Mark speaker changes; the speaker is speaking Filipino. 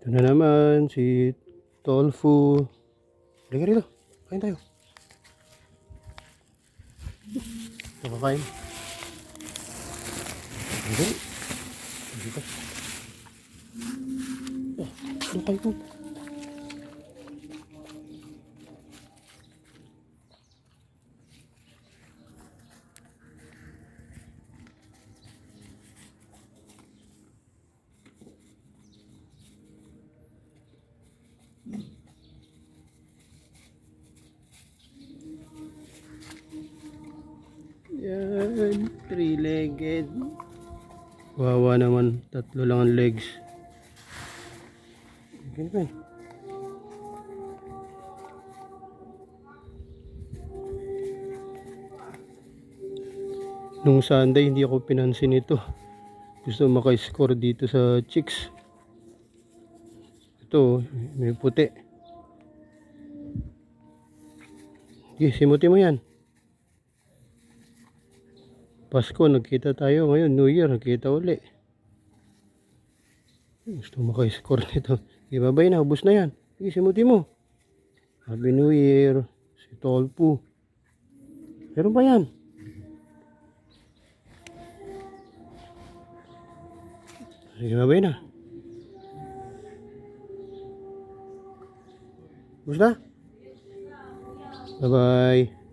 Speaker 1: Ito na naman si Tolfu. Halika rito. Kain tayo. Nakakain. Hindi. Dito. Oh, nakakain ko. Yan, three-legged. Wawa naman, tatlo lang ang legs. Ganyan. Nung Sunday, hindi ako pinansin ito. Gusto maka-score dito sa chicks. Ito, may puti. Okay, simuti mo yan. Pasko, nagkita tayo. Ngayon, New Year, nagkita uli. Gusto maka-score nito. Okay, babay na, ubos na yan. Okay, simuti mo. Happy New Year. Si Tolpu. Meron ba yan? Sige, babay na. Ubos na? Bye-bye.